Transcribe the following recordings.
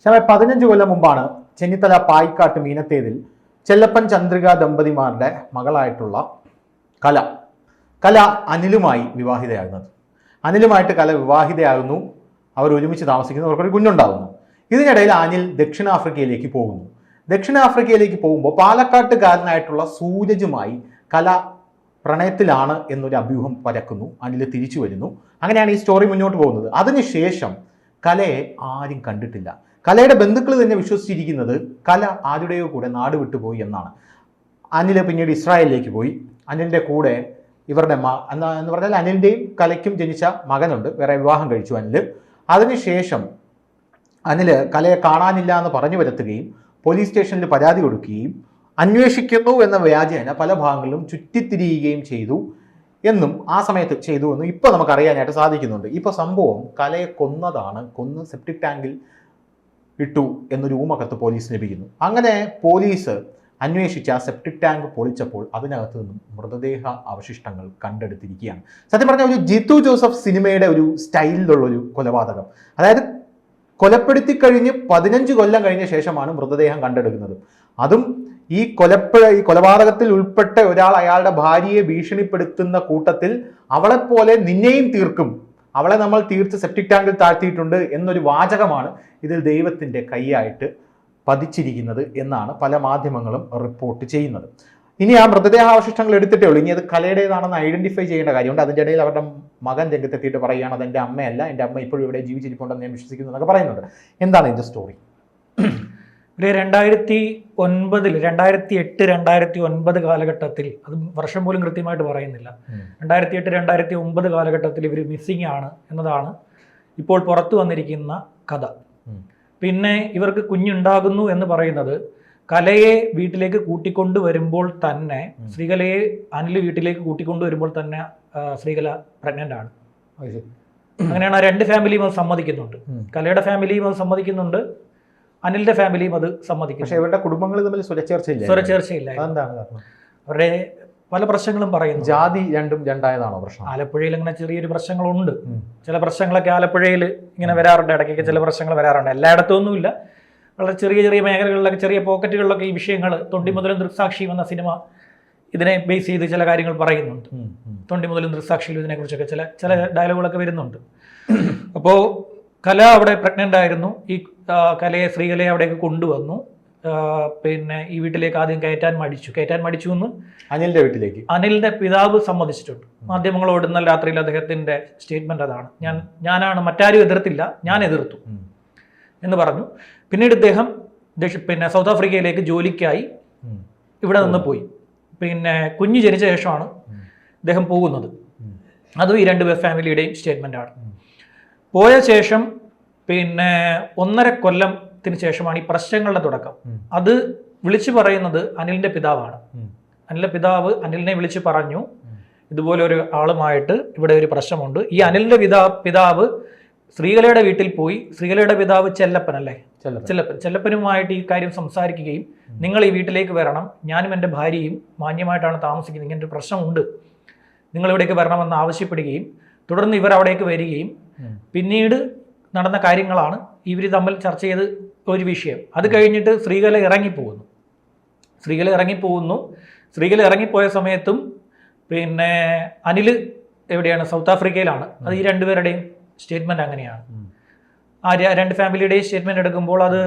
15 കൊല്ലം മുമ്പാണ് ചെന്നിത്തല പായിക്കാട്ട് മീനത്തേതിൽ ചെല്ലപ്പൻ ചന്ദ്രിക ദമ്പതിമാരുടെ മകളായിട്ടുള്ള കല അനിലുമായി വിവാഹിതയാകുന്നത്. അനിലുമായിട്ട് കല വിവാഹിതയാകുന്നു. അവർ ഒരുമിച്ച് താമസിക്കുന്നു. അവർക്കൊരു കുഞ്ഞുണ്ടാകുന്നു. ഇതിനിടയിൽ അനിൽ ദക്ഷിണാഫ്രിക്കയിലേക്ക് പോകുന്നു. ദക്ഷിണാഫ്രിക്കയിലേക്ക് പോകുമ്പോൾ പാലക്കാട്ടുകാരനായിട്ടുള്ള സൂരജുമായി കല പ്രണയത്തിലാണ് എന്നൊരു അഭ്യൂഹം പരക്കുന്നു. അനിൽ തിരിച്ചു വരുന്നു. അങ്ങനെയാണ് ഈ സ്റ്റോറി മുന്നോട്ട് പോകുന്നത്. അതിനുശേഷം കലയെ ആരും കണ്ടിട്ടില്ല. കലയുടെ ബന്ധുക്കൾ തന്നെ വിശ്വസിച്ചിരിക്കുന്നത് കല ആരുടെയോ കൂടെ നാട് വിട്ടുപോയി എന്നാണ്. അനിൽ പിന്നീട് ഇസ്രായേലിലേക്ക് പോയി. അനിലിൻ്റെ കൂടെ ഇവരുടെ എന്ന് പറഞ്ഞാൽ അനിലിൻ്റെയും കലയ്ക്കും ജനിച്ച മകനുണ്ട്. വേറെ വിവാഹം കഴിച്ചു അനിൽ. അതിനുശേഷം അനിൽ കലയെ കാണാനില്ല എന്ന് പറഞ്ഞു വരുത്തുകയും പോലീസ് സ്റ്റേഷനിൽ പരാതി കൊടുക്കുകയും അന്വേഷിക്കുന്നു എന്ന വ്യാജേന പല ഭാഗങ്ങളിലും ചുറ്റിത്തിരിയുകയും ചെയ്തു എന്നും ആ സമയത്ത് ചെയ്തു എന്നും ഇപ്പോൾ നമുക്കറിയാനായിട്ട് സാധിക്കുന്നുണ്ട്. ഇപ്പോൾ സംഭവം കലയെ കൊന്ന് സെപ്റ്റിക് ടാങ്കിൽ ഇട്ടു എന്നൊരു ഊമക്കത്ത് പോലീസ് ലഭിക്കുന്നു. അങ്ങനെ പോലീസ് അന്വേഷിച്ച ആ സെപ്റ്റിക് ടാങ്ക് പൊളിച്ചപ്പോൾ അതിനകത്ത് നിന്നും മൃതദേഹ അവശിഷ്ടങ്ങൾ കണ്ടെടുത്തിരിക്കുകയാണ്. സത്യം പറഞ്ഞാൽ ഒരു ജിത്തു ജോസഫ് സിനിമയുടെ ഒരു സ്റ്റൈലിലുള്ളൊരു കൊലപാതകം. അതായത് കൊലപ്പെടുത്തി കഴിഞ്ഞ് 15 കൊല്ലം കഴിഞ്ഞ ശേഷമാണ് മൃതദേഹം കണ്ടെടുക്കുന്നത്. അതും ഈ കൊലപാതകത്തിൽ ഉൾപ്പെട്ട ഒരാൾ അയാളുടെ ഭാര്യയെ ഭീഷണിപ്പെടുത്തുന്ന കൂട്ടത്തിൽ അവളെപ്പോലെ നിന്നെയും തീർക്കും, അവളെ നമ്മൾ തീർത്ത് സെപ്റ്റിക് ടാങ്കിൽ താഴ്ത്തിയിട്ടുണ്ട് എന്നൊരു വാചകമാണ് ഇതിൽ ദൈവത്തിൻ്റെ കൈയായിട്ട് പതിച്ചിരിക്കുന്നത് എന്നാണ് പല മാധ്യമങ്ങളും റിപ്പോർട്ട് ചെയ്യുന്നത്. ഇനി ആ മൃതദേഹാവശിഷ്ടങ്ങൾ എടുത്തിട്ടേ ഉള്ളൂ. ഇനി അത് കലയുടേതാണെന്ന് ഐഡന്റിഫൈ ചെയ്യേണ്ട കാര്യമുണ്ട്. അതിൻ്റെ ഇടയിൽ അവരുടെ മകൻ രംഗത്തെത്തിയിട്ട് പറയുകയാണ് അതെൻ്റെ അമ്മയല്ല, എൻ്റെ അമ്മ ഇപ്പോഴും ഇവിടെ ജീവിച്ചിരിപ്പുണ്ടെന്ന് ഞാൻ വിശ്വസിക്കുന്നു എന്നൊക്കെ പറയുന്നുണ്ട്. എന്താണ് ഇതിൻ്റെ സ്റ്റോറി? ഒരു 2009, 2008, 2009 കാലഘട്ടത്തിൽ, അത് വർഷം പോലും കൃത്യമായിട്ട് പറയുന്നില്ല, 2008, 2009 കാലഘട്ടത്തിൽ ഇവർ മിസ്സിംഗ് ആണ് എന്നതാണ് ഇപ്പോൾ പുറത്തു വന്നിരിക്കുന്ന കഥ. പിന്നെ ഇവർക്ക് കുഞ്ഞുണ്ടാകുന്നു എന്ന് പറയുന്നത് കലയെ വീട്ടിലേക്ക് കൂട്ടിക്കൊണ്ടുവരുമ്പോൾ തന്നെ, ശ്രീകലയെ അനിൽ വീട്ടിലേക്ക് കൂട്ടിക്കൊണ്ടുവരുമ്പോൾ തന്നെ ശ്രീകല പ്രഗ്നന്റ് ആണ്. അങ്ങനെയാണ് ആ രണ്ട് ഫാമിലിയും അത് സമ്മതിക്കുന്നുണ്ട്. കലയുടെ ഫാമിലിയും അത് സമ്മതിക്കുന്നുണ്ട്, അനിലിന്റെ ഫാമിലിയും അത് സമ്മതിക്കും. പക്ഷേ ഇവരുടെ കുടുംബങ്ങൾ തമ്മിൽ സ്വരച്ചേർച്ചയില്ല. അവരുടെ പല പ്രശ്നങ്ങളും പറയുന്നു. ജാതി രണ്ടും രണ്ടായതാണോ പ്രശ്നം? ആലപ്പുഴയിൽ അങ്ങനെ ചെറിയൊരു പ്രശ്നങ്ങളുണ്ട്. ചില പ്രശ്നങ്ങളൊക്കെ ആലപ്പുഴയിൽ ഇങ്ങനെ വരാറുണ്ട്. ഇടയ്ക്കൊക്കെ ചില പ്രശ്നങ്ങൾ വരാറുണ്ട്. എല്ലായിടത്തും ഒന്നുമില്ല. വളരെ ചെറിയ ചെറിയ മേഖലകളിലൊക്കെ, ചെറിയ പോക്കറ്റുകളിലൊക്കെ ഈ വിഷയങ്ങൾ, തൊണ്ടിമുതലും ദൃക്സാക്ഷിയും എന്ന സിനിമ ഇതിനെ ബേസ് ചെയ്ത് ചില കാര്യങ്ങൾ പറയുന്നുണ്ട്. തൊണ്ടിമുതലും ദൃക്സാക്ഷിയിലും ഇതിനെക്കുറിച്ചൊക്കെ ചില ഡയലോഗുകളൊക്കെ വരുന്നുണ്ട്. അപ്പോൾ കല അവിടെ പ്രഗ്നൻ്റ് ആയിരുന്നു. ഈ ശ്രീകലയെ അവിടേക്ക് കൊണ്ടുവന്നു. പിന്നെ ഈ വീട്ടിലേക്ക് ആദ്യം കയറ്റാൻ മടിച്ചു എന്ന് അനിലിന്റെ പിതാവ് സമ്മതിച്ചിട്ടുണ്ട്. മാധ്യമങ്ങളോട് ഇന്നലെ രാത്രിയിൽ അദ്ദേഹത്തിന്റെ സ്റ്റേറ്റ്മെന്റ് അതാണ്. ഞാനാണ്, മറ്റാരും എതിർത്തില്ല, ഞാൻ എതിർത്തു എന്ന് പറഞ്ഞു. പിന്നീട് ഇദ്ദേഹം സൗത്ത് ആഫ്രിക്കയിലേക്ക് ജോലിക്കായി ഇവിടെ നിന്ന് പോയി. പിന്നെ കുഞ്ഞ് ജനിച്ച ശേഷമാണ് ഇദ്ദേഹം പോകുന്നത്. അതും ഈ രണ്ട് ഫാമിലിയുടെയും സ്റ്റേറ്റ്മെന്റ് ആണ്. പോയ ശേഷം പിന്നെ 1.5 കൊല്ലത്തിന് ശേഷമാണ് ഈ പ്രശ്നങ്ങളുടെ തുടക്കം. അത് വിളിച്ചു പറയുന്നത് അനിലിന്റെ പിതാവാണ്. അനിലിന്റെ പിതാവ് അനിലിനെ വിളിച്ചു പറഞ്ഞു, ഇതുപോലെ ഒരു ആളുമായിട്ട് ഇവിടെ ഒരു പ്രശ്നമുണ്ട്. ഈ അനിലിന്റെ പിതാവ് ശ്രീകലയുടെ വീട്ടിൽ പോയി. ശ്രീകലയുടെ പിതാവ് ചെല്ലപ്പനുമായിട്ട് ഈ കാര്യം സംസാരിക്കുകയും, നിങ്ങൾ ഈ വീട്ടിലേക്ക് വരണം, ഞാനും എൻ്റെ ഭാര്യയും മാന്യമായിട്ടാണ് താമസിക്കുന്നത്, ഇങ്ങനെ ഒരു പ്രശ്നമുണ്ട്, നിങ്ങൾ ഇവിടേക്ക് വരണമെന്ന് ആവശ്യപ്പെടുകയും, തുടർന്ന് ഇവർ അവിടേക്ക് വരികയും, പിന്നീട് നടന്ന കാര്യങ്ങളാണ് ഇവർ തമ്മിൽ ചർച്ച ചെയ്ത് ഒരു വിഷയം. അത് കഴിഞ്ഞിട്ട് ശ്രീകല ഇറങ്ങിപ്പോയ സമയത്തും പിന്നെ അനിൽ എവിടെയാണ്? സൗത്ത് ആഫ്രിക്കയിലാണ്. അത് ഈ രണ്ടുപേരുടെയും സ്റ്റേറ്റ്മെന്റ് അങ്ങനെയാണ്. ആ രണ്ട് ഫാമിലിയുടെയും സ്റ്റേറ്റ്മെന്റ് എടുക്കുമ്പോൾ അത്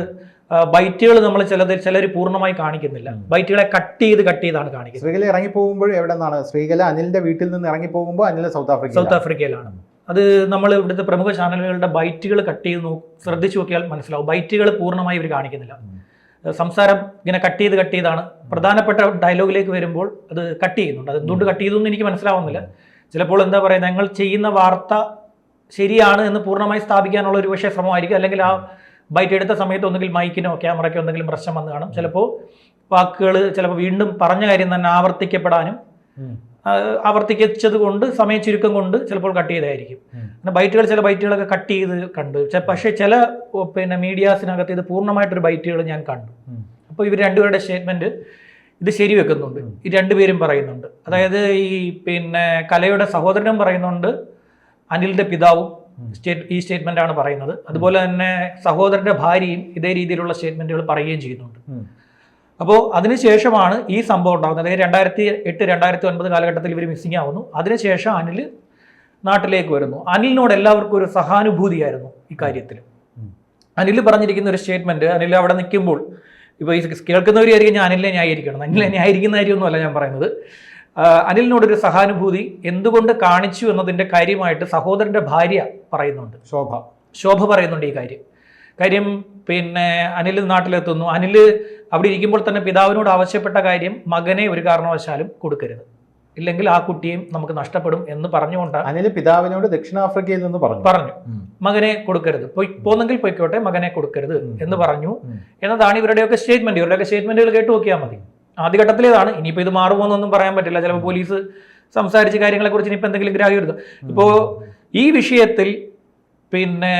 ബൈറ്റുകൾ നമ്മൾ ചിലർ പൂർണ്ണമായി കാണിക്കുന്നില്ല. ബൈറ്റുകളെ കട്ട് ചെയ്താണ് കാണിക്കുന്നത്. ശ്രീകല ഇറങ്ങി പോകുമ്പോൾ എവിടെ നിന്നാണ്? ശ്രീകല അനിലിന്റെ വീട്ടിൽ നിന്ന് ഇറങ്ങി പോകുമ്പോൾ അനിൽ സൗത്ത് ആഫ്രിക്കയിലാണ്. അത് നമ്മൾ ഇവിടുത്തെ പ്രമുഖ ചാനലുകളുടെ ബൈറ്റുകൾ കട്ട് ചെയ്ത് ശ്രദ്ധിച്ചു നോക്കിയാൽ മനസ്സിലാവും. ബൈറ്റുകൾ പൂർണ്ണമായി ഇവർ കാണിക്കുന്നില്ല. സംസാരം ഇങ്ങനെ കട്ട് ചെയ്താണ്. പ്രധാനപ്പെട്ട ഡയലോഗിലേക്ക് വരുമ്പോൾ അത് കട്ട് ചെയ്യുന്നുണ്ട്. അത് എന്തുകൊണ്ട് കട്ട് ചെയ്തു എന്ന് എനിക്ക് മനസ്സിലാവുന്നില്ല. ചിലപ്പോൾ എന്താ പറയുക, ഞങ്ങൾ ചെയ്യുന്ന വാർത്ത ശരിയാണ് എന്ന് പൂർണ്ണമായി സ്ഥാപിക്കാനുള്ള ഒരു പക്ഷേ ശ്രമമായിരിക്കും. അല്ലെങ്കിൽ ആ ബൈറ്റ് എടുത്ത സമയത്ത് ഒന്നുകിൽ മൈക്കിനോ ക്യാമറയ്ക്കോ എന്തെങ്കിലും പ്രശ്നം വന്ന് കാണും. ചിലപ്പോൾ വാക്കുകൾ വീണ്ടും പറഞ്ഞ കാര്യം തന്നെ ആവർത്തിച്ചത് കൊണ്ട്, സമയ ചുരുക്കം കൊണ്ട് ചിലപ്പോൾ കട്ട് ചെയ്തായിരിക്കും. ചില ബൈറ്റുകളൊക്കെ കട്ട് ചെയ്ത് കണ്ടു. പക്ഷേ ചില മീഡിയാസിനകത്ത് ഇത് പൂർണ്ണമായിട്ടൊരു ബൈറ്റുകൾ ഞാൻ കണ്ടു. അപ്പോൾ ഇവർ രണ്ടുപേരുടെ സ്റ്റേറ്റ്മെന്റ് ഇത് ശരിവെക്കുന്നുണ്ട്. ഈ രണ്ടുപേരും പറയുന്നുണ്ട്. അതായത് ഈ കലയുടെ സഹോദരനും പറയുന്നുണ്ട്, അനിലിന്റെ പിതാവും ഈ സ്റ്റേറ്റ്മെന്റ് ആണ് പറയുന്നത്. അതുപോലെ തന്നെ സഹോദരന്റെ ഭാര്യയും ഇതേ രീതിയിലുള്ള സ്റ്റേറ്റ്മെന്റുകൾ പറയുകയും ചെയ്യുന്നുണ്ട്. അപ്പോൾ അതിനുശേഷമാണ് ഈ സംഭവം ഉണ്ടാകുന്നത്. അതായത് 2008-2009 കാലഘട്ടത്തിൽ ഇവർ മിസ്സിംഗ് ആവുന്നു. അതിനുശേഷം അനിൽ നാട്ടിലേക്ക് വരുന്നു. അനിലിനോട് എല്ലാവർക്കും ഒരു സഹാനുഭൂതിയായിരുന്നു ഈ കാര്യത്തിൽ. അനിൽ പറഞ്ഞിരിക്കുന്ന ഒരു സ്റ്റേറ്റ്മെന്റ്, അനിൽ അവിടെ നിൽക്കുമ്പോൾ ഇപ്പോൾ ഈ കേൾക്കുന്നവരായിരിക്കും ഞാൻ അനിലിനെ ന്യായീകരിക്കണം. അനിലിനെ ന്യായീകരിക്കുന്ന കാര്യമൊന്നുമല്ല ഞാൻ പറയുന്നത്. അനിലിനോടൊരു സഹാനുഭൂതി എന്തുകൊണ്ട് കാണിച്ചു എന്നതിൻ്റെ കാര്യമായിട്ട് സഹോദരൻ്റെ ഭാര്യ പറയുന്നുണ്ട്. ശോഭ പറയുന്നുണ്ട് ഈ കാര്യം. പിന്നെ അനിൽ നാട്ടിലെത്തുന്നു. അനിൽ അവിടെ ഇരിക്കുമ്പോൾ തന്നെ പിതാവിനോട് ആവശ്യപ്പെട്ട കാര്യം മകനെ ഒരു കാരണവശാലും കൊടുക്കരുത്, ഇല്ലെങ്കിൽ ആ കുട്ടിയും നമുക്ക് നഷ്ടപ്പെടും എന്ന് പറഞ്ഞുകൊണ്ട് അനിൽ പിതാവിനോട് ദക്ഷിണാഫ്രിക്കയിൽ നിന്ന് പറഞ്ഞു മകനെ കൊടുക്കരുത്, പോന്നെങ്കിൽ പൊയ്ക്കോട്ടെ, മകനെ കൊടുക്കരുത് എന്ന് പറഞ്ഞു എന്നതാണ് ഇവരുടെയൊക്കെ സ്റ്റേറ്റ്മെന്റ്. ഇവരുടെയൊക്കെ സ്റ്റേറ്റ്മെന്റുകൾ കേട്ട് നോക്കിയാൽ മതി. ആദ്യഘട്ടത്തിലേതാണ്. ഇനിയിപ്പോൾ ഇത് മാറുമോന്നൊന്നും പറയാൻ പറ്റില്ല. ചിലപ്പോൾ പോലീസ് സംസാരിച്ച കാര്യങ്ങളെക്കുറിച്ച് ഇനിയിപ്പോൾ എന്തെങ്കിലും ഗ്രാഹ്യം എടുത്തു. ഇപ്പോൾ ഈ വിഷയത്തിൽ പിന്നെ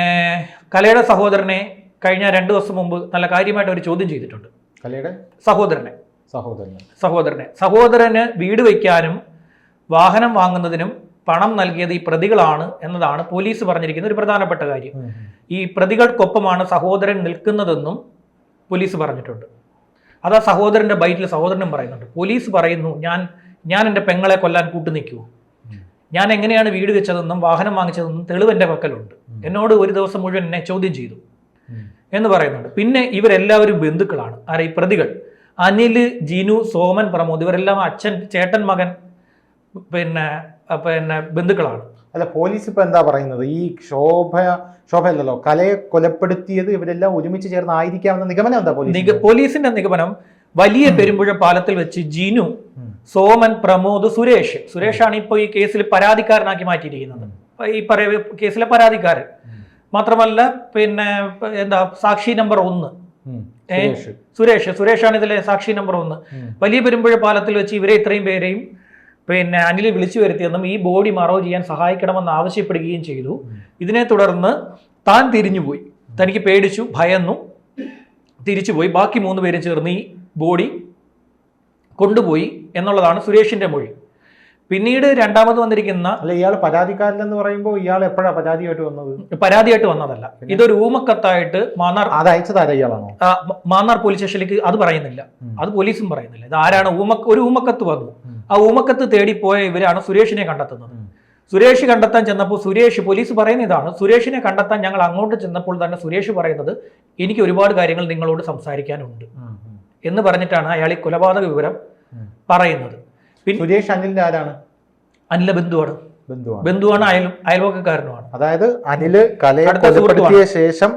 കലയുടെ സഹോദരനെ കഴിഞ്ഞ 2 ദിവസം മുമ്പ് നല്ല കാര്യമായിട്ട് ഒരു ചോദ്യം ചെയ്തിട്ടുണ്ട്. കലയുടെ സഹോദരന് വീട് വയ്ക്കാനും വാഹനം വാങ്ങുന്നതിനും പണം നൽകിയത് ഈ പ്രതികളാണ് എന്നതാണ് പോലീസ് പറഞ്ഞിരിക്കുന്ന ഒരു പ്രധാനപ്പെട്ട കാര്യം. ഈ പ്രതികൾക്കൊപ്പമാണ് സഹോദരൻ നിൽക്കുന്നതെന്നും പോലീസ് പറഞ്ഞിട്ടുണ്ട്. അത് ആ സഹോദരന്റെ ബൈറ്റിൽ സഹോദരനും പറയുന്നുണ്ട്. പോലീസ് പറയുന്നു, ഞാൻ എൻ്റെ പെങ്ങളെ കൊല്ലാൻ കൂട്ടുനിൽക്കുമോ, ഞാൻ എങ്ങനെയാണ് വീട് വെച്ചതെന്നും വാഹനം വാങ്ങിച്ചതെന്നും തെളിവ് എൻ്റെ പക്കലുണ്ട്, എന്നോട് ഒരു ദിവസം മുഴുവൻ എന്നെ ചോദ്യം ചെയ്തു എന്ന് പറയുന്നുണ്ട്. പിന്നെ ഇവരെല്ലാവരും ബന്ധുക്കളാണ്. ആരെ? ഈ പ്രതികൾ. അനിൽ, ജിനു, സോമൻ, പ്രമോദ്, ഇവരെല്ലാം അച്ഛൻ, ചേട്ടൻ, മകൻ, പിന്നെ ബന്ധുക്കളാണ്. അല്ല, പോലീസ് ഇപ്പൊ എന്താ പറയുന്നത്? ഈ ശോഭയല്ലല്ലോ, കലയെ കൊലപ്പെടുത്തിയത് ഇവരെല്ലാം ഒരുമിച്ച് ചേർന്നായിരിക്കാമെന്ന നിഗമനം എന്താ പോലീസിന്റെ നിഗമനം? വലിയ പെരുമ്പുഴ പാലത്തിൽ വെച്ച് ജിനു, സോമൻ, പ്രമോദ്, സുരേഷാണ് ഇപ്പോൾ ഈ കേസിൽ പരാതിക്കാരനാക്കി മാറ്റിയിരിക്കുന്നത്. ഈ കേസിലെ പരാതിക്കാരൻ മാത്രമല്ല, പിന്നെ സാക്ഷി നമ്പർ 1 സുരേഷാണ് ഇതിലെ സാക്ഷി നമ്പർ 1. വലിയ പെരുമ്പുഴ പാലത്തിൽ വെച്ച് ഇവരെ ഇത്രയും പേരെയും പിന്നെ അനിൽ വിളിച്ചു വരുത്തിയെന്നും ഈ ബോഡി മറവ് ചെയ്യാൻ സഹായിക്കണമെന്ന് ആവശ്യപ്പെടുകയും ചെയ്തു. ഇതിനെ തുടർന്ന് താൻ തിരിഞ്ഞുപോയി, തനിക്ക് പേടിച്ചു, ഭയന്നു, തിരിച്ചുപോയി. ബാക്കി 3 പേരും ചേർന്ന് ഈ ബോഡി കൊണ്ടുപോയി എന്നുള്ളതാണ് സുരേഷിന്റെ മൊഴി. പിന്നീട് രണ്ടാമത് വന്നിരിക്കുന്ന ഇയാൾ പരാതിക്കാരനെന്ന് പറയുമ്പോൾ ഇയാൾ എപ്പോഴാണ് പരാതിയായിട്ട് വന്നതല്ല. ഇതൊരു ഊമക്കത്തായിട്ട് മാന്നാർ പോലീസ് സ്റ്റേഷനിലേക്ക് അത് പറയുന്നില്ല, അത് പോലീസും പറയുന്നില്ല. ഇത് ആരാണ് ഒരു ഊമക്കത്ത് വന്നു. ആ ഊമക്കത്ത് തേടിപ്പോയ ഇവരാണ് സുരേഷിനെ കണ്ടെത്തുന്നത്. സുരേഷ് കണ്ടെത്താൻ ചെന്നപ്പോൾ പോലീസ് പറയുന്ന ഇതാണ്, സുരേഷിനെ കണ്ടെത്താൻ ഞങ്ങൾ അങ്ങോട്ട് ചെന്നപ്പോൾ തന്നെ സുരേഷ് പറയുന്നത്, എനിക്ക് ഒരുപാട് കാര്യങ്ങൾ നിങ്ങളോട് സംസാരിക്കാനുണ്ട് എന്ന് പറഞ്ഞിട്ടാണ് അയാൾ ഈ കൊലപാതക വിവരം പറയുന്നത്. സുരേഷ് അനിലിന്റെ ആരാണ്? അനിലെ ബന്ധുവാണ്, അയൽവക്കക്കാരനുമാണ്. അതായത് അനില് കലയെ കൊലപ്പെടുത്തിയ ശേഷം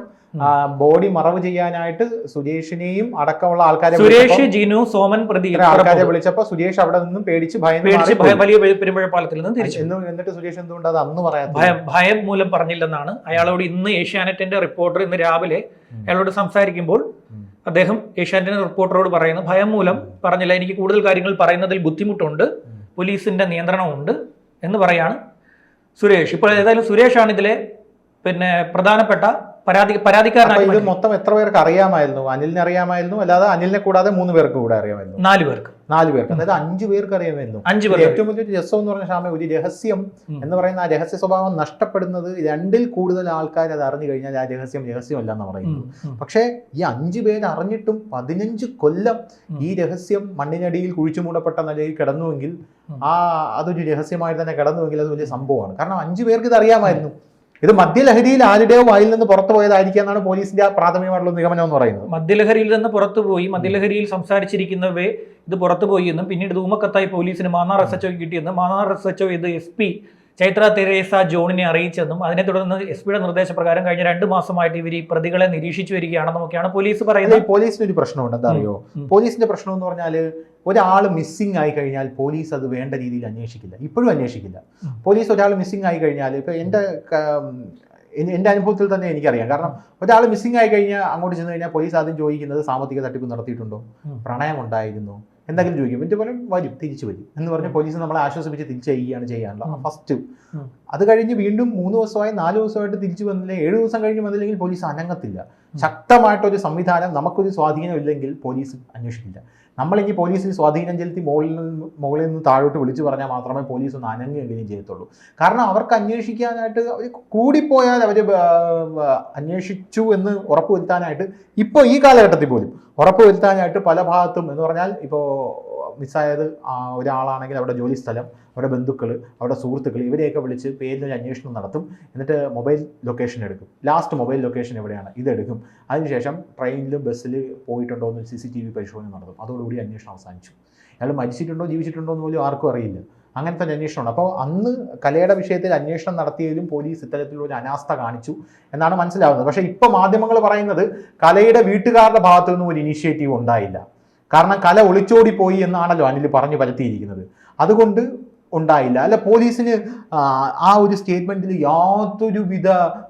ബോഡി മറവ് ചെയ്യാനായിട്ട് സുരേഷിനെയും അടക്കമുള്ള സുരേഷ്, ജിനു, സോമൻ ആൾക്കാരെ വിളിച്ചപ്പോ സുരേഷ് അവിടെ നിന്നും പേടിച്ച് വലിയ പെരുമ്പുഴ പാലത്തിൽ നിന്ന് തിരിച്ചു. എന്നിട്ട് സുരേഷ് എന്തുകൊണ്ട് അത് അന്ന് പറയാം? ഭയം മൂലം പറഞ്ഞില്ലെന്നാണ് അയാളോട് ഇന്ന് ഏഷ്യാനെറ്റിന്റെ റിപ്പോർട്ടർ ഇന്ന് രാവിലെ അയാളോട് സംസാരിക്കുമ്പോൾ അദ്ദേഹം ഏഷ്യാനെറ്റിന്റെ റിപ്പോർട്ടറോട് പറയുന്നു, ഭയം മൂലം പറഞ്ഞില്ല, എനിക്ക് കൂടുതൽ കാര്യങ്ങൾ പറയുന്നതിൽ ബുദ്ധിമുട്ടുണ്ട്, പോലീസിന്റെ നിയന്ത്രണമുണ്ട് എന്ന് പറയാണ് സുരേഷ്. ഇപ്പോൾ ഏതായാലും സുരേഷാണ് ഇതിലെ പിന്നെ പ്രധാനപ്പെട്ട പരാതിക്കാരനായി. ഇത് മൊത്തം എത്ര പേർക്ക് അറിയാമായിരുന്നു? അനിലിനെ അറിയാമായിരുന്നു, അല്ലാതെ അനിലിനെ കൂടാതെ 3 പേർക്ക് കൂടെ അറിയാമായിരുന്നു? 4 പേർക്ക്. അതായത് 5 പേർക്ക് അറിയാമായിരുന്നു. 5 പേർക്ക്. ഏറ്റവും വലിയൊരു രസം എന്ന് പറഞ്ഞ ഷാമ, ഒരു രഹസ്യം എന്ന് പറയുന്ന ആ രഹസ്യ സ്വഭാവം നഷ്ടപ്പെടുന്നത് 2-ൽ കൂടുതൽ ആൾക്കാർ അത് അറിഞ്ഞു കഴിഞ്ഞാൽ ആ രഹസ്യമല്ല എന്ന് പറയുന്നത്. പക്ഷേ ഈ 5 പേര് അറിഞ്ഞിട്ടും 15 കൊല്ലം ഈ രഹസ്യം മണ്ണിനടിയിൽ കുഴിച്ചു മൂടപ്പെട്ട നിലയിൽ കിടന്നുവെങ്കിൽ അതൊരു രഹസ്യമായി തന്നെ കിടന്നുവെങ്കിൽ അത് വലിയ സംഭവമാണ്. കാരണം 5 പേർക്ക് ഇത് അറിയാമായിരുന്നു. ഇത് മദ്യലഹരിയിൽ ആരുടെയോ വായിൽ നിന്ന് പുറത്തു പോയതായിരിക്കും എന്നാണ് പോലീസിന്റെ പ്രാഥമികമായിട്ടുള്ള നിഗമനം എന്ന് പറയുന്നത്. മദ്യലഹരിയിൽ നിന്ന് പുറത്തുപോയി, മദ്യലഹരിയിൽ സംസാരിച്ചിരിക്കുന്നവയെ ഇത് പുറത്തുപോയി എന്നും പിന്നീട് ധൂമക്കത്തായി പോലീസിന് മാന്നാർ SHO കിട്ടിയെന്നും മാന്നാർ SHO ഇത് SP ചൈത്ര തെരേസ ജോണിനെ അറിയിച്ചെന്നും അതിനെ തുടർന്ന് SP-യുടെ നിർദ്ദേശപ്രകാരം കഴിഞ്ഞ 2 മാസമായിട്ട് ഇവർ ഈ പ്രതികളെ നിരീക്ഷിച്ചു വരികയാണെന്നൊക്കെയാണ് പോലീസ് പറയുന്നത്. പോലീസിന് ഒരു പ്രശ്നമുണ്ട്, എന്താ അറിയോ? പോലീസിന്റെ പ്രശ്നം എന്ന് പറഞ്ഞാൽ ഒരാൾ മിസ്സിംഗ് ആയി കഴിഞ്ഞാൽ പോലീസ് അത് വേണ്ട രീതിയിൽ അന്വേഷിക്കില്ല, ഇപ്പോഴും അന്വേഷിക്കില്ല. പോലീസ് ഒരാൾ മിസ്സിംഗ് ആയി കഴിഞ്ഞാൽ, ഇപ്പൊ എൻ്റെ അനുഭവത്തിൽ തന്നെ എനിക്കറിയാം. കാരണം ഒരാൾ മിസ്സിംഗ് ആയി കഴിഞ്ഞാൽ അങ്ങോട്ട് ചെന്ന് കഴിഞ്ഞാൽ പോലീസ് ആദ്യം ചോദിക്കുന്നത് സാമ്പത്തിക തട്ടിപ്പ് നടത്തിയിട്ടുണ്ടോ, പ്രണയം ഉണ്ടായിരുന്നോ, എന്തെങ്കിലും ചോദിക്കും. ഇതിന്റെ പോലെ തിരിച്ചു വരും എന്ന് പറഞ്ഞ് പോലീസ് നമ്മളെ ആശ്വസിപ്പിച്ച് തിരിച്ചയക്കുകയാണ് ചെയ്യാനുള്ള ഫസ്റ്റ്. അത് കഴിഞ്ഞ് വീണ്ടും 3 ദിവസമായി 4 ദിവസമായിട്ട് തിരിച്ചു വന്നില്ല, 7 ദിവസം കഴിഞ്ഞ് വന്നില്ലെങ്കിൽ പോലീസ് അനങ്ങത്തില്ല. ശക്തമായിട്ടൊരു സംവിധാനം, നമുക്കൊരു സ്വാധീനം ഇല്ലെങ്കിൽ പോലീസ് അന്വേഷിക്കില്ല. നമ്മളിനി പോലീസിൽ സ്വാധീനം ചെലുത്തി മുകളിൽ നിന്ന് താഴോട്ട് വിളിച്ചു പറഞ്ഞാൽ മാത്രമേ പോലീസ് ഒന്ന് അനങ്ങുകയും ചെയ്യത്തുള്ളൂ. കാരണം അവർക്ക് അന്വേഷിക്കാനായിട്ട് അവർ കൂടിപ്പോയാൽ അവർ അന്വേഷിച്ചു എന്ന് ഉറപ്പുവരുത്താനായിട്ട് ഇപ്പോൾ ഈ കാലഘട്ടത്തിൽ പോലും ഉറപ്പുവരുത്താനായിട്ട് പല ഭാഗത്തും എന്ന് പറഞ്ഞാൽ ഇപ്പോൾ മിസ്സായത് ഒരാളാണെങ്കിൽ അവരുടെ ജോലി സ്ഥലം, അവരുടെ ബന്ധുക്കൾ, അവരുടെ സുഹൃത്തുക്കൾ ഇവരെയൊക്കെ വിളിച്ച് പേരിലൊരു അന്വേഷണം നടത്തും. എന്നിട്ട് മൊബൈൽ ലൊക്കേഷൻ എടുക്കും. ലാസ്റ്റ് മൊബൈൽ ലൊക്കേഷൻ എവിടെയാണ് ഇതെടുക്കും. അതിനുശേഷം ട്രെയിനിൽ ബസ്സിൽ പോയിട്ടുണ്ടോ എന്ന് CCTV പരിശോധന നടത്തും. അതോടുകൂടി അന്വേഷണം അവസാനിച്ചു. അയാൾ മരിച്ചിട്ടുണ്ടോ ജീവിച്ചിട്ടുണ്ടോ എന്ന് പോലും ആർക്കും അറിയില്ല. അങ്ങനത്തെ ഒരു അന്വേഷണമാണ്. അപ്പോൾ അന്ന് കലയുടെ വിഷയത്തിൽ അന്വേഷണം നടത്തിയതിലും പോലീസ് ഇത്തരത്തിലൊരു അനാസ്ഥ കാണിച്ചു എന്നാണ് മനസ്സിലാവുന്നത്. പക്ഷേ ഇപ്പോൾ മാധ്യമങ്ങൾ പറയുന്നത് കലയുടെ വീട്ടുകാരുടെ ഭാഗത്തു നിന്നും ഒരു ഇനീഷ്യേറ്റീവ് ഉണ്ടായില്ല. കാരണം കല ഒളിച്ചോടി പോയി എന്നാണല്ലോ അനിൽ പറഞ്ഞു പരത്തിയിരിക്കുന്നത്. അതുകൊണ്ട് ഉണ്ടായില്ല. അല്ല, പോലീസിന് ആ ഒരു സ്റ്റേറ്റ്മെന്റിൽ യാതൊരുവിധ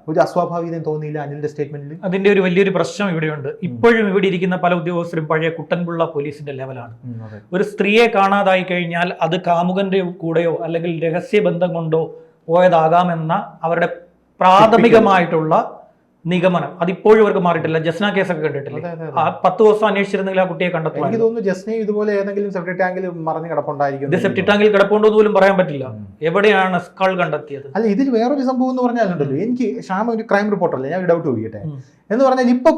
ഒരു അസ്വാഭാവികതയും തോന്നിയില്ല അനിലിന്റെ സ്റ്റേറ്റ്മെന്റിൽ. അതിന്റെ ഒരു വലിയൊരു പ്രശ്നം ഇവിടെയുണ്ട്. ഇപ്പോഴും ഇവിടെ ഇരിക്കുന്ന പല ഉദ്യോഗസ്ഥരും പഴയ കുട്ടൻപിള്ള പോലീസിന്റെ ലെവലാണ്. ഒരു സ്ത്രീയെ കാണാതായി കഴിഞ്ഞാൽ അത് കാമുകന്റെ കൂടെയോ അല്ലെങ്കിൽ രഹസ്യബന്ധം കൊണ്ടോ പോയതാകാമെന്ന അവരുടെ പ്രാഥമികമായിട്ടുള്ള നിഗമനം അതിപ്പോഴും അവർക്ക് മാറിയിട്ടില്ല. ജസ്ന കേസൊക്കെ കണ്ടിട്ടില്ലേ? 10 ദിവസം അന്വേഷിച്ചിരുന്നെങ്കിൽ ആ കുട്ടിയെ കണ്ടെത്തും. എനിക്ക് തോന്നുന്നു ജസ്ന ഇതുപോലെ ഏതെങ്കിലും സെപ്റ്റി ടാങ്കിൽ മറിഞ്ഞ് കിടപ്പുണ്ടായിരിക്കും. സെപ്റ്റി ടാങ്കിൽ കിടപ്പുണ്ടോ എന്ന് പോലും പറയാൻ പറ്റില്ല. എവിടെയാണ് സ്കൾ കണ്ടെത്തിയത്? അല്ല, ഇതിൽ വേറൊരു സംഭവം എന്ന് പറഞ്ഞാലുണ്ടല്ലോ, എനിക്ക് ഷാമ ഒരു ക്രൈം റിപ്പോർട്ടറല്ലേ, ഞാൻ ഡൗട്ട് ചോദിക്കട്ടെ എന്ന് പറഞ്ഞാൽ ഇപ്പൊ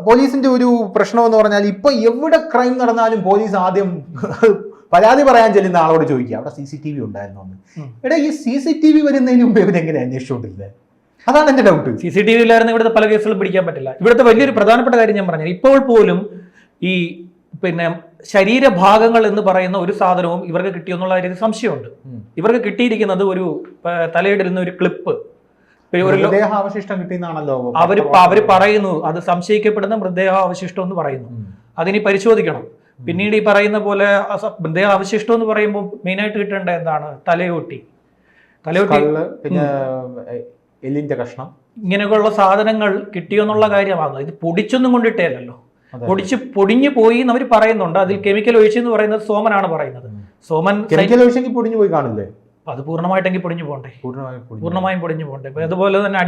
പോലീസിന്റെ ഒരു പ്രശ്നം എന്ന് പറഞ്ഞാൽ ഇപ്പൊ എവിടെ ക്രൈം നടന്നാലും പോലീസ് ആദ്യം പരാതി പറയാൻ ചെല്ലുന്ന ആളോട് ചോദിക്കുക അവിടെ CCTV ഉണ്ടായിരുന്നു എന്ന്. എടാ, ഈ CCTV വരുന്നതിന് മുമ്പ് ഇവരെങ്ങനെ അന്വേഷിച്ചോണ്ടിരുന്നത്? അതാണ് എന്റെ ഡൗട്ട്. CCTV ഇല്ലായിരുന്നു ഇവിടുത്തെ പല കേസുകളും പിടിക്കാൻ പറ്റില്ല. ഇവിടുത്തെ വലിയൊരു പ്രധാനപ്പെട്ട കാര്യം ഞാൻ പറഞ്ഞു, ഇപ്പോൾ പോലും ഈ ശരീരഭാഗങ്ങൾ എന്ന് പറയുന്ന ഒരു സാധനവും ഇവർക്ക് കിട്ടിയെന്നുള്ള കാര്യത്തിൽ സംശയമുണ്ട്. ഇവർക്ക് കിട്ടിയിരിക്കുന്നത് ഒരു തലയിടുന്ന ഒരു ക്ലിപ്പ്, മൃതദേഹാവശിഷ്ടം കിട്ടിയെന്നാണല്ലോ അവര് പറയുന്നു. അത് സംശയിക്കപ്പെടുന്ന മൃതദേഹാവശിഷ്ടം എന്ന് പറയുന്നു. അതിനി പരിശോധിക്കണം. പിന്നീട് ഈ പറയുന്ന പോലെ മൃതദേഹാവശിഷ്ടം എന്ന് പറയുമ്പോൾ മെയിനായിട്ട് കിട്ടേണ്ട എന്താണ്? തലയോട്ടി, പിന്നെ എല്ലിന്റെ കഷ്ണം, ഇങ്ങനെയൊക്കെയുള്ള സാധനങ്ങൾ കിട്ടിയെന്നുള്ള കാര്യമാണ്. ഇത് പൊടിച്ചൊന്നും കൊണ്ടിട്ടേയല്ലോ, പൊടിഞ്ഞു പോയി എന്ന് അവർ പറയുന്നുണ്ട്. അതിൽ കെമിക്കൽ ഒഴിച്ചെന്ന് പറയുന്നത് സോമനാണ് പറയുന്നത്. സോമൻ കെമിക്കൽ ഒഴിച്ചെങ്കിൽ പൊടിഞ്ഞു പോയി കാണില്ലേ? അത് പൂർണ്ണമായിട്ടെങ്കിൽ പൊടിഞ്ഞു പോകണ്ടേ? പൂർണ്ണമായും പൊടിഞ്ഞു പോകണ്ടേ? അതുപോലെ തന്നെ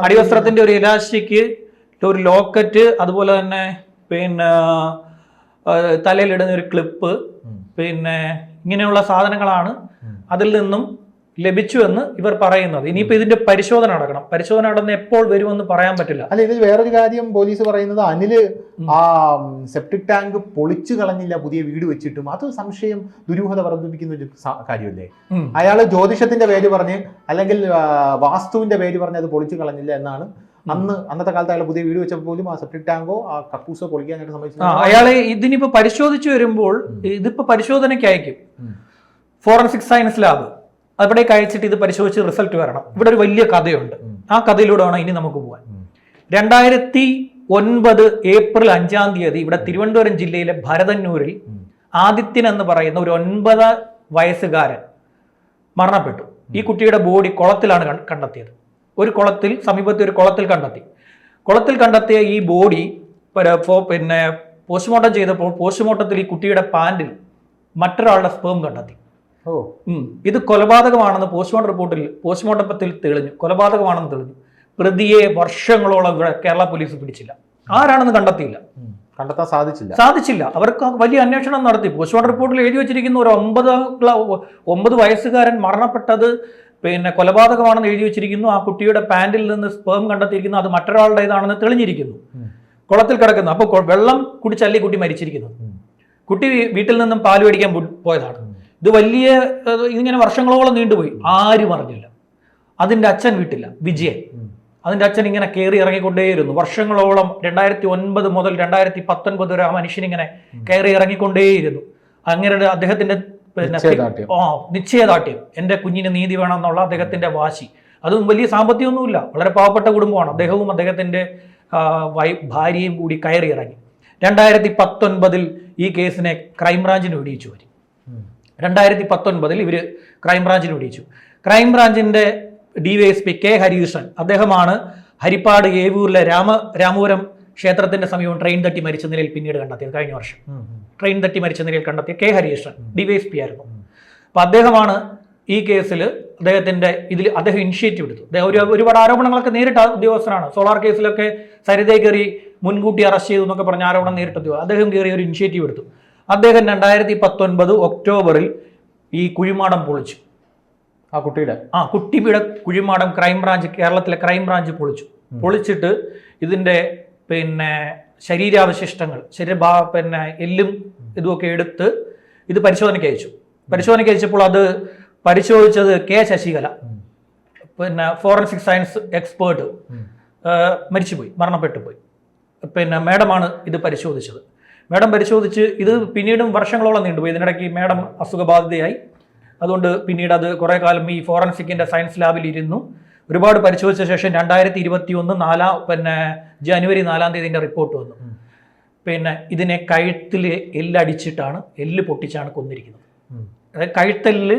അടിവസ്ത്രത്തിന്റെ ഒരു ഇലാസ്റ്റിക്, ഒരു ലോക്കറ്റ്, അതുപോലെ തന്നെ പിന്നെ തലയിലിടുന്ന ഒരു ക്ലിപ്പ്, പിന്നെ ഇങ്ങനെയുള്ള സാധനങ്ങളാണ് അതിൽ നിന്നും ലഭിച്ചു എന്ന് ഇവർ പറയുന്നത്. ഇനിയിപ്പോ ഇതിന്റെ പരിശോധന നടക്കണം. പരിശോധന നടന്ന് എപ്പോൾ വരുമെന്ന് പറയാൻ പറ്റില്ല. അല്ല, ഇതിൽ വേറൊരു കാര്യം പോലീസ് പറയുന്നത് അനില് ആ സെപ്റ്റിക് ടാങ്ക് പൊളിച്ചു കളഞ്ഞില്ല പുതിയ വീട് വെച്ചിട്ടും. അത് സംശയം, ദുരൂഹത വർദ്ധിപ്പിക്കുന്ന ഒരു കാര്യമല്ലേ? അയാള് ജ്യോതിഷത്തിന്റെ പേര് പറഞ്ഞ് അല്ലെങ്കിൽ വാസ്തുവിന്റെ പേര് പറഞ്ഞ് അത് പൊളിച്ചു കളഞ്ഞില്ല എന്നാണ് അന്നത്തെ കാലത്ത് അയാൾ പുതിയ വീട് വെച്ചപ്പോൾ പോലും ആ സെപ്റ്റിക് ടാങ്കോ ആ കക്കൂസോ പൊളിക്കാനായിട്ട് സംബന്ധിച്ചു. അയാളെ ഇതിനിപ്പോ പരിശോധിച്ചു വരുമ്പോൾ ഇതിപ്പോ പരിശോധനയ്ക്ക് അയക്കും ഫോറൻസിക് സയൻസ് ലാബ്. അവിടേക്ക് അയച്ചിട്ട് ഇത് പരിശോധിച്ച് റിസൾട്ട് വരണം. ഇവിടെ ഒരു വലിയ കഥയുണ്ട്. ആ കഥയിലൂടെ വേണം ഇനി നമുക്ക് പോകാൻ. 2009 ഏപ്രിൽ 5-ാം തീയതി ഇവിടെ തിരുവനന്തപുരം ജില്ലയിലെ ഭരതന്നൂരിൽ ആദിത്യൻ എന്ന് പറയുന്ന ഒരു 9 വയസ്സുകാരൻ മരണപ്പെട്ടു. ഈ കുട്ടിയുടെ ബോഡി കുളത്തിലാണ് കണ്ടെത്തിയത്. സമീപത്തെ ഒരു കുളത്തിൽ കണ്ടെത്തിയ ഈ ബോഡി പിന്നെ പോസ്റ്റ്മോർട്ടം ചെയ്തപ്പോൾ പോസ്റ്റ്മോർട്ടത്തിൽ ഈ കുട്ടിയുടെ പാൻറിൽ മറ്റൊരാളുടെ സ്പേം കണ്ടെത്തി. ഇത് കൊലപാതകമാണെന്ന് പോസ്റ്റ്മോർട്ടത്തിൽ തെളിഞ്ഞു. കൊലപാതകമാണെന്ന് തെളിഞ്ഞു. പ്രതിയെ വർഷങ്ങളോളം കേരള പോലീസ് പിടിച്ചില്ല. ആരാണെന്ന് കണ്ടെത്താൻ സാധിച്ചില്ല. അവർക്ക് വലിയ അന്വേഷണം നടത്തി. പോസ്റ്റ്മോർട്ടം റിപ്പോർട്ടിൽ എഴുതി വെച്ചിരിക്കുന്ന ഒരു 9 വയസ്സുകാരൻ മരണപ്പെട്ടത് പിന്നെ കൊലപാതകമാണെന്ന് എഴുതി വെച്ചിരിക്കുന്നു. ആ കുട്ടിയുടെ പാൻറിൽ നിന്ന് സ്പേം കണ്ടെത്തിയിരിക്കുന്നു. അത് മറ്റൊരാളുടേതാണെന്ന് തെളിഞ്ഞിരിക്കുന്നു. കുളത്തിൽ കിടക്കുന്നു. അപ്പോൾ വെള്ളം കുടിച്ചല്ലേ കുട്ടി മരിച്ചിരിക്കുന്നു. കുട്ടി വീട്ടിൽ നിന്നും പാല് മേടിക്കാൻ പോയതാണ്. ഇത് ഇതിങ്ങനെ വർഷങ്ങളോളം നീണ്ടുപോയി. ആരും അറിഞ്ഞില്ല. അതിൻ്റെ അച്ഛൻ വീട്ടില്ല, വിജയൻ. അതിൻ്റെ അച്ഛൻ ഇങ്ങനെ കയറി ഇറങ്ങിക്കൊണ്ടേയിരുന്നു വർഷങ്ങളോളം. 2009 മുതൽ 2019 വരെ ആ മനുഷ്യനിങ്ങനെ കയറി ഇറങ്ങിക്കൊണ്ടേയിരുന്നു. അങ്ങനെ അദ്ദേഹത്തിന്റെ നിശ്ചയദാർഢ്യം, എൻ്റെ കുഞ്ഞിന് നീതി വേണം എന്നുള്ള അദ്ദേഹത്തിന്റെ വാശി. അതും വലിയ സാമ്പത്തികമൊന്നുമില്ല, വളരെ പാവപ്പെട്ട കുടുംബമാണ്. അദ്ദേഹവും അദ്ദേഹത്തിന്റെ ഭാര്യയും കൂടി കയറി ഇറങ്ങി. 2019 ഈ കേസിനെ ക്രൈംബ്രാഞ്ചിന് വിടിയിച്ചു വരും. 2019 ഇവർ ക്രൈംബ്രാഞ്ചിന് വിടിയിച്ചു. ക്രൈംബ്രാഞ്ചിന്റെ DYSP K. ഹരീഷൻ, അദ്ദേഹമാണ് ഹരിപ്പാട് ഏവൂരിലെ രാമപുരം ക്ഷേത്രത്തിന്റെ സമീപം ട്രെയിൻ തട്ടി മരിച്ച നിലയിൽ പിന്നീട് കണ്ടെത്തിയത്. കഴിഞ്ഞ വർഷം ട്രെയിൻ തട്ടി മരിച്ച നിലയിൽ കണ്ടെത്തിയ K. ഹരീഷൻ DYSP ആയിരുന്നു. അപ്പൊ അദ്ദേഹമാണ് ഈ കേസിൽ അദ്ദേഹം ഇനിഷ്യേറ്റീവ് എടുത്തു. ഒരുപാട് ആരോപണങ്ങളൊക്കെ നേരിട്ട ഉദ്യോഗസ്ഥനാണ്. സോളാർ കേസിലൊക്കെ സരിതയെ കയറി മുൻകൂട്ടി അറസ്റ്റ് ചെയ്തു എന്നൊക്കെ പറഞ്ഞ ആരോപണം നേരിട്ടു. അദ്ദേഹം കയറി ഒരു ഇനിഷ്യേറ്റീവ് എടുത്തു. അദ്ദേഹം 2019 ഒക്ടോബറിൽ ഈ കുഴിമാടം പൊളിച്ചു. കുട്ടിയുടെ കുഴിമാടം കേരളത്തിലെ ക്രൈംബ്രാഞ്ച് പൊളിച്ചിട്ട് ഇതിന്റെ ശരീരാവശിഷ്ടങ്ങൾ എല്ലും ഇതുമൊക്കെ എടുത്ത് ഇത് പരിശോധനയ്ക്ക് അയച്ചപ്പോൾ അത് പരിശോധിച്ചത് K Sasikala, forensic science expert, മരണപ്പെട്ടു പോയി. മേഡമാണ് ഇത് പരിശോധിച്ചത്. മേഡം പരിശോധിച്ച് ഇത് പിന്നീടും വർഷങ്ങളോളം നീണ്ടുപോയി. ഇതിനിടയ്ക്ക് മേഡം അസുഖബാധിതയായി. അതുകൊണ്ട് പിന്നീട് അത് കുറേ കാലം ഈ ഫോറൻസിക്കിന്റെ സയൻസ് ലാബിൽ ഇരുന്നു. ഒരുപാട് പരിശോധിച്ച ശേഷം 2021 ജനുവരി 4-ാം തീയതി റിപ്പോർട്ട് വന്നു. ഇതിനെ കഴുത്തിൽ എല്ല് പൊട്ടിച്ചാണ് കൊന്നിരിക്കുന്നത്. അതായത് കഴുത്തല്ല്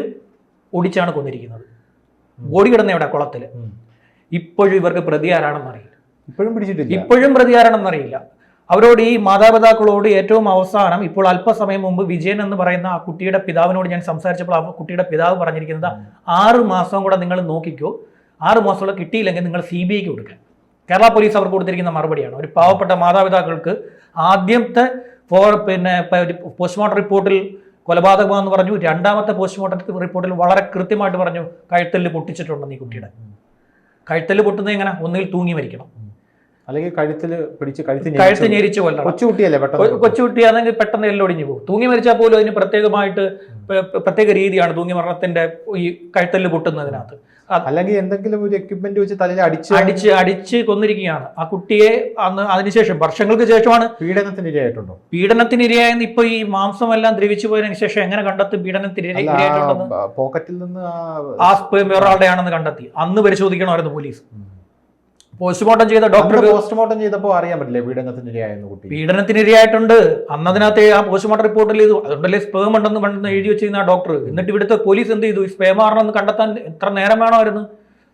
ഒടിച്ചാണ് കൊന്നിരിക്കുന്നത്. ബോഡി കിടന്ന എവിടെ? കുളത്തില്. ഇപ്പോഴും ഇവർക്ക് പ്രതി ആരാണെന്ന് അറിയില്ല. ഇപ്പോഴും പ്രതി ആരാണെന്ന് അറിയില്ല. അവരോട്, ഈ മാതാപിതാക്കളോട് ഏറ്റവും അവസാനം ഇപ്പോൾ അല്പസമയം മുമ്പ് വിജയൻ എന്ന് പറയുന്ന ആ കുട്ടിയുടെ പിതാവിനോട് ഞാൻ സംസാരിച്ചപ്പോൾ ആ കുട്ടിയുടെ പിതാവ് പറഞ്ഞിരിക്കുന്നത് 6 മാസം കൂടെ നിങ്ങൾ നോക്കിക്കോ, 6 മാസത്തോളം കിട്ടിയില്ലെങ്കിൽ നിങ്ങൾ CBIക്ക് കൊടുക്കാൻ. കേരള പോലീസ് അവർക്ക് കൊടുത്തിരിക്കുന്ന മറുപടിയാണ്. ഒരു പാവപ്പെട്ട മാതാപിതാക്കൾക്ക് ആദ്യത്തെ പോസ്റ്റ്മോർട്ടം റിപ്പോർട്ടിൽ കൊലപാതകമാണെന്ന് പറഞ്ഞു. 2ാമത്തെ പോസ്റ്റ്മോർട്ടം റിപ്പോർട്ടിൽ വളരെ കൃത്യമായിട്ട് പറഞ്ഞു കഴുത്തല്ല് പൊട്ടിച്ചിട്ടുണ്ടെന്ന്. ഈ കുട്ടിയുടെ കഴുത്തല്ല് പൊട്ടുന്നത് എങ്ങനെ? ഒന്നുകിൽ തൂങ്ങി മരിക്കണം, അല്ലെങ്കിൽ കഴുത്ത് ഞെരിച്ച് കൊല്ലണം. കൊച്ചുകുട്ടിയാണെങ്കിൽ പെട്ടെന്ന് എല്ലൊടിഞ്ഞു പോകും. തൂങ്ങി മരിച്ചാൽ പോലും അതിന് പ്രത്യേക രീതിയാണ് തൂങ്ങി മരണത്തിന്റെ ഈ കഴുത്തല്ല് പൊട്ടുന്നതിനകത്ത്. അല്ലെങ്കിൽ എന്തെങ്കിലും ഒരു എക്യുപ്മെന്റ് വെച്ച് തലയിൽ അടിച്ച് കൊന്നിരിക്കുകയാണ് ആ കുട്ടിയെ. അതിനുശേഷം വർഷങ്ങൾക്ക് ശേഷമാണ് പീഡനത്തിനിരയായിട്ടുണ്ടോ? പീഡനത്തിനിരയായെന്ന് ഇപ്പൊ ഈ മാംസമെല്ലാം ദ്രവിച്ചു പോയതിനു ശേഷം എങ്ങനെ കണ്ടെത്തും പീഡനത്തിനിരയായിട്ടുണ്ടെന്ന്? പോക്കറ്റിൽ നിന്ന് ആ വേറൊരാളുടെ ആണെന്ന് കണ്ടെത്തി. അന്ന് പരിശോധിക്കണമായിരുന്നു പോലീസ്. പോസ്റ്റ്മോർട്ടം ചെയ്ത ഡോക്ടർ പോസ്റ്റ്മോർട്ടം ചെയ്തപ്പോൾ അറിയാൻ പറ്റില്ലേ പീഡനത്തിനിരയായിരുന്നു കുട്ടി? പീഡനത്തിനിരയായിട്ടുണ്ട്. അന്നതിനകത്ത് ആ പോസ്റ്റ്മോർട്ടം റിപ്പോർട്ടിൽ ചെയ്തു. അതുകൊണ്ടല്ലേ സ്പേം ഉണ്ടെന്ന് എഴുതി വെച്ചിരുന്ന ആ ഡോക്ടർ. എന്നിട്ട് ഇവിടുത്തെ പോലീസ് എന്ത് ചെയ്തു? സ്പേം ആണെന്ന് കണ്ടെത്താൻ എത്ര നേരം വേണമായിരുന്നു?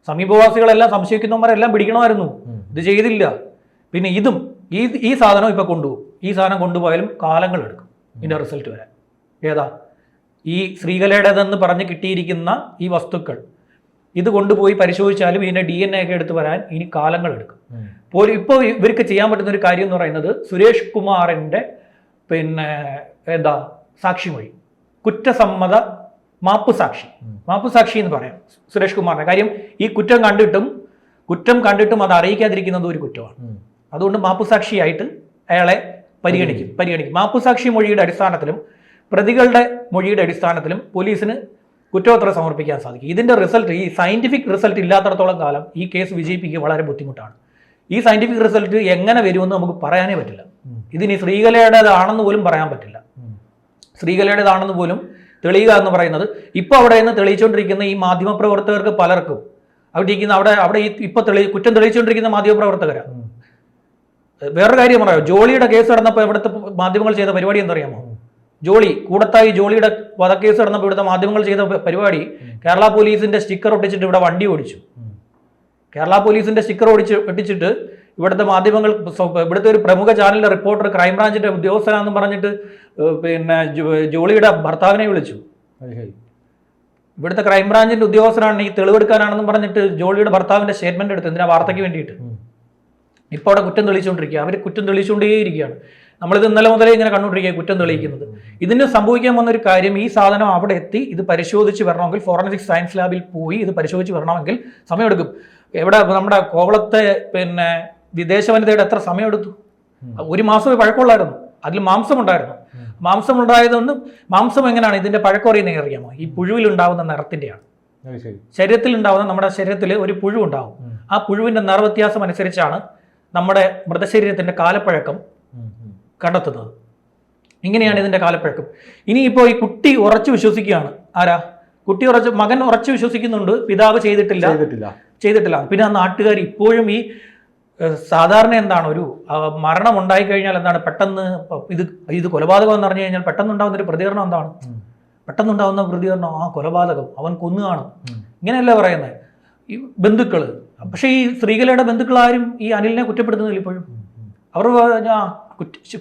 സമീപവാസികളെല്ലാം സംശയിക്കുന്നവരെല്ലാം പിടിക്കണമായിരുന്നു. ഇത് ചെയ്തില്ല. പിന്നെ ഈ സാധനം ഇപ്പൊ കൊണ്ടുപോകും. ഈ സാധനം കൊണ്ടുപോയാലും കാലങ്ങൾ എടുക്കും ഇതിന്റെ റിസൾട്ട് വരാൻ. ഏതാ? ഈ ശ്രീകലയുടേതെന്ന് പറഞ്ഞ് കിട്ടിയിരിക്കുന്ന ഈ വസ്തുക്കൾ ഇത് കൊണ്ടുപോയി പരിശോധിച്ചാലും ഇതിന്റെ DNA ഒക്കെ എടുത്ത് വരാൻ ഇനി കാലങ്ങൾ എടുക്കും. ഇപ്പോൾ ഇവർക്ക് ചെയ്യാൻ പറ്റുന്ന ഒരു കാര്യം എന്ന് പറയുന്നത് സുരേഷ് കുമാറിന്റെ സാക്ഷിമൊഴി, കുറ്റസമ്മത മാപ്പുസാക്ഷി എന്ന് പറയാം സുരേഷ് കുമാറിന്റെ കാര്യം. ഈ കുറ്റം കണ്ടിട്ടും അത് അറിയിക്കാതിരിക്കുന്നത് ഒരു കുറ്റമാണ്. അതുകൊണ്ട് മാപ്പുസാക്ഷിയായിട്ട് അയാളെ പരിഗണിക്കും. മാപ്പുസാക്ഷി മൊഴിയുടെ അടിസ്ഥാനത്തിലും പ്രതികളുടെ മൊഴിയുടെ അടിസ്ഥാനത്തിലും പോലീസിന് കുറ്റപത്രം സമർപ്പിക്കാൻ സാധിക്കും. ഇതിന്റെ റിസൾട്ട്, ഈ സയന്റിഫിക് റിസൾട്ട് ഇല്ലാത്തടത്തോളം കാലം ഈ കേസ് വിജയിപ്പിക്കുക വളരെ ബുദ്ധിമുട്ടാണ്. ഈ സയന്റിഫിക് റിസൾട്ട് എങ്ങനെ വരുമെന്ന് നമുക്ക് പറയാനേ പറ്റില്ല. ഇതിനി ശ്രീകലയുടേതാണെന്ന് പോലും പറയാൻ പറ്റില്ല. ശ്രീകലയുടേതാണെന്ന് പോലും തെളിയുക എന്ന് പറയുന്നത് ഇപ്പോൾ അവിടെ നിന്ന് തെളിയിച്ചുകൊണ്ടിരിക്കുന്ന ഈ മാധ്യമപ്രവർത്തകർക്ക് പലർക്കും അവിടെ ഇപ്പൊ കുറ്റം തെളിയിച്ചുകൊണ്ടിരിക്കുന്ന മാധ്യമപ്രവർത്തകരാണ്. വേറൊരു കാര്യം പറയാം, ജോളിയുടെ കേസ് നടന്നപ്പോൾ ഇവിടുത്തെ മാധ്യമങ്ങൾ ചെയ്ത പരിപാടി എന്തറിയാമോ? ജോളിയുടെ വധക്കേസ് നടന്നപ്പോൾ ഇവിടുത്തെ മാധ്യമങ്ങൾ ചെയ്ത പരിപാടി കേരള പോലീസിന്റെ സ്റ്റിക്കർ ഒട്ടിച്ചിട്ട് ഇവിടെ വണ്ടി ഓടിച്ചു. കേരള പോലീസിന്റെ സ്റ്റിക്കർ ഒട്ടിച്ചിട്ട് ഇവിടുത്തെ മാധ്യമങ്ങൾ, ഇവിടുത്തെ ഒരു പ്രമുഖ ചാനലിലെ റിപ്പോർട്ടർ ക്രൈംബ്രാഞ്ചിന്റെ ഉദ്യോഗസ്ഥനാണെന്ന് പറഞ്ഞിട്ട് ജോളിയുടെ ഭർത്താവിനെ വിളിച്ചു. ഇവിടുത്തെ ക്രൈംബ്രാഞ്ചിന്റെ ഉദ്യോഗസ്ഥനാണ്, ഈ തെളിവെടുക്കാനാണെന്ന് പറഞ്ഞിട്ട് ജോളിയുടെ ഭർത്താവിന്റെ സ്റ്റേറ്റ്മെന്റ് എടുത്തു. എന്തിനാ? വാർത്തയ്ക്ക് വേണ്ടിയിട്ട്. ഇപ്പോൾ അവിടെ കുറ്റം തെളിയിച്ചുകൊണ്ടിരിക്കുക. അവർ കുറ്റം തെളിയിച്ചുകൊണ്ടേയിരിക്കുകയാണ്. നമ്മളിത് ഇന്നലെ മുതലേ ഇങ്ങനെ കണ്ടുകൊണ്ടിരിക്കുക കുറ്റം തെളിയിക്കുന്നത്. ഇതിന് സംഭവിക്കാൻ വന്നൊരു കാര്യം, ഈ സാധനം അവിടെ എത്തി ഇത് പരിശോധിച്ച് വരണമെങ്കിൽ, ഫോറൻസിക് സയൻസ് ലാബിൽ പോയി ഇത് പരിശോധിച്ച് വരണമെങ്കിൽ സമയമെടുക്കും. എവിടെ നമ്മുടെ കോവളത്തെ വിദേശ വനിതയുടെ എത്ര സമയമെടുത്തു? 1 മാസമേ പഴക്കമുള്ളായിരുന്നു. അതിൽ മാംസം ഉണ്ടായതുകൊണ്ട് മാംസം എങ്ങനെയാണ് ഇതിന്റെ പഴക്കം അറിയുന്നത് അറിയാമോ? ഈ പുഴുവിൽ ഉണ്ടാവുന്ന നിറത്തിന്റെയാണ്. ശരീരത്തിൽ ഉണ്ടാവുന്ന, നമ്മുടെ ശരീരത്തിൽ ഒരു പുഴു ഉണ്ടാവും. ആ പുഴുവിന്റെ നിറവ്യത്യാസം അനുസരിച്ചാണ് നമ്മുടെ മൃതശരീരത്തിന്റെ കാലപ്പഴക്കം കണ്ടെത്തുന്നത്. ഇങ്ങനെയാണ് ഇതിന്റെ കാലപ്പഴക്കം. ഇനിയിപ്പോൾ ഈ കുട്ടി ഉറച്ചു വിശ്വസിക്കുകയാണ്. മകൻ ഉറച്ചു വിശ്വസിക്കുന്നുണ്ട് പിതാവ് ചെയ്തിട്ടില്ല. പിന്നെ ആ നാട്ടുകാർ ഇപ്പോഴും ഈ സാധാരണ എന്താണ്, ഒരു മരണം ഉണ്ടായി കഴിഞ്ഞാൽ എന്താണ് പെട്ടെന്ന് ഇത് കൊലപാതകം എന്ന് പറഞ്ഞു കഴിഞ്ഞാൽ പെട്ടെന്നുണ്ടാകുന്ന ഒരു പ്രതികരണം എന്താണ്? പെട്ടെന്നുണ്ടാകുന്ന പ്രതികരണം, ആ കൊലപാതകം, അവൻ കൊന്നു കാണും, ഇങ്ങനെയല്ല പറയുന്നത് ഈ ബന്ധുക്കള്. പക്ഷെ ഈ ശ്രീകലയുടെ ബന്ധുക്കൾ ആരും ഈ അനിലിനെ കുറ്റപ്പെടുത്തുന്നില്ല. ഇപ്പോഴും അവർ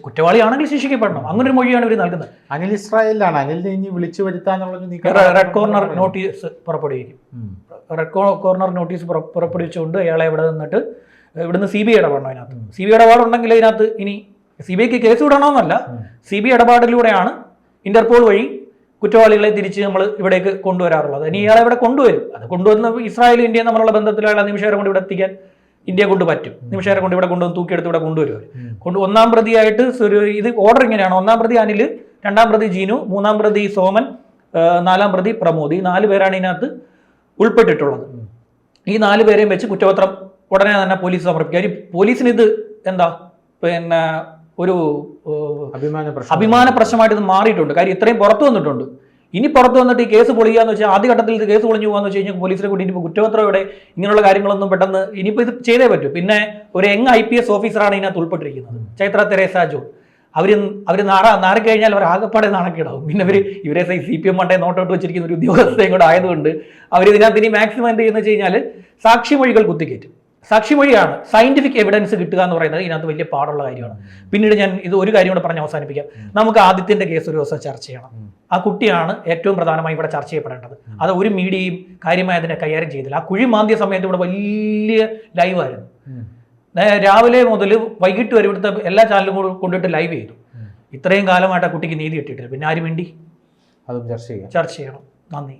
കുറ്റവാളിയാണെങ്കിൽ ശിക്ഷിക്കപ്പെടണം. അങ്ങനെ ഒരു മൊഴിയാണ് ഇവർ നൽകുന്നത്. അനിൽ ഇസ്രായേലിലാണ്. അനിലിനെ ഇനി വിളിച്ചു വരുത്താന്നുള്ളത് റെഡ് കോർണർ നോട്ടീസ് പുറപ്പെടുവിക്കും. റെഡ് കോർണർ നോട്ടീസ് പുറപ്പെടുവിച്ചുകൊണ്ട് അയാളെ ഇവിടെ നിന്നിട്ട് ഇവിടുന്ന് CBI ഇടപെടണം. അതിനകത്ത് CBI ഇടപാടുണ്ടെങ്കിൽ ഇതിനകത്ത് ഇനി CBIക്ക് കേസ് വിടണമെന്നല്ല, CBI ഇടപാടിലൂടെയാണ് ഇന്റർപോൾ വഴി കുറ്റവാളികളെ തിരിച്ച് നമ്മൾ ഇവിടേക്ക് കൊണ്ടുവരാറുള്ളത്. ഇനി ഇയാളെ ഇവിടെ കൊണ്ടുവരും. അത് കൊണ്ടുവന്ന് ഇസ്രായേലും ഇന്ത്യയും തമ്മിലുള്ള ബന്ധത്തിലുള്ള നിമിഷേരം കൊണ്ട് ഇവിടെ എത്തിക്കാൻ ഇന്ത്യ കൊണ്ട് പറ്റും. നിമിഷേരം കൊണ്ട് ഇവിടെ കൊണ്ടുവന്ന് തൂക്കിയെടുത്ത് ഇവിടെ കൊണ്ടുവരും. ഒന്നാം പ്രതിയായിട്ട് ഇത് ഓർഡർ ഇങ്ങനെയാണ്: ഒന്നാം പ്രതി അനിൽ, രണ്ടാം പ്രതി ജീനു, മൂന്നാം പ്രതി സോമൻ, നാലാം പ്രതി പ്രമോദ്. ഈ 4 പേരാണ് ഇതിനകത്ത് ഉൾപ്പെട്ടിട്ടുള്ളത്. ഈ 4 പേരെയും വെച്ച് കുറ്റപത്രം ഉടനെ തന്നെ പോലീസ് സമർപ്പിക്കുക. പോലീസിന് ഇത് എന്താ പിന്നെ ഒരു അഭിമാന പ്രശ്നമായിട്ട് ഇത് മാറിയിട്ടുണ്ട്. കാര്യം ഇത്രയും പുറത്തു വന്നിട്ടുണ്ട്. ഇനി പുറത്തു വന്നിട്ട് ഈ കേസ് പൊളിയാന്ന് വെച്ചാൽ ആദ്യഘട്ടത്തിൽ ഇത് കേസ് പൊളിഞ്ഞു പോകാന്ന് വെച്ച് കഴിഞ്ഞാൽ പോലീസിനെ കൂടി ഇനിയിപ്പോൾ കുറ്റപത്രം ഇവിടെ ഇങ്ങനെയുള്ള കാര്യങ്ങളൊന്നും പെട്ടെന്ന് ഇനിയിപ്പോൾ ഇത് ചെയ്തേ പറ്റൂ. പിന്നെ ഒരു IPS ഓഫീസറാണ് ഇതിനകത്ത് ഉൾപ്പെട്ടിരിക്കുന്നത്, ചൈത്ര തെരേസ ജോൺ. അവർ നാറിക്കഴിഞ്ഞാൽ അവർ ആകെപ്പാടെ നാണക്കേടാവും. പിന്നെ ഇവരെ CPM മണ്ടേ നോട്ടോട്ട് വെച്ചിരിക്കുന്ന ഒരു ഉദ്യോഗസ്ഥയും കൂടെ ആയതുകൊണ്ട് അവർ ഇതിനകത്ത് ഇനി മാക്സിമം എന്ത് ചെയ്യുന്നത് വെച്ച് കഴിഞ്ഞാൽ സാക്ഷിമൊഴികൾ കുത്തിക്കയറ്റും. സാക്ഷിമൊഴിയാണ് സയന്റിഫിക് എവിഡൻസ് കിട്ടുക എന്ന് പറയുന്നത് ഇതിനകത്ത് വലിയ പാടുള്ള കാര്യമാണ്. പിന്നീട് ഞാൻ ഇത് ഒരു കാര്യം കൂടെ പറഞ്ഞ് അവസാനിപ്പിക്കാം. നമുക്ക് ആദിത്യന്റെ കേസ് ഒരു ദിവസം ചർച്ച ചെയ്യണം. ആ കുട്ടിയാണ് ഏറ്റവും പ്രധാനമായി ഇവിടെ ചർച്ച ചെയ്യപ്പെടേണ്ടത്. അത് ഒരു മീഡിയയും കാര്യമായി അതിനെ കൈകാര്യം ചെയ്തില്ല. ആ കുഴി മാന്തിയ സമയത്ത് ഇവിടെ വലിയ ലൈവായിരുന്നു. രാവിലെ മുതൽ വൈകിട്ട് വരെ ഇവിടുത്തെ എല്ലാ ചാനലും കൂടെ കൊണ്ടിട്ട് ലൈവ് ചെയ്തു. ഇത്രയും കാലമായിട്ട് ആ കുട്ടിക്ക് നീതി കിട്ടിയിട്ടില്ല. പിന്നെ ആരും വേണ്ടി അതും ചർച്ച ചെയ്യണം. നന്ദി.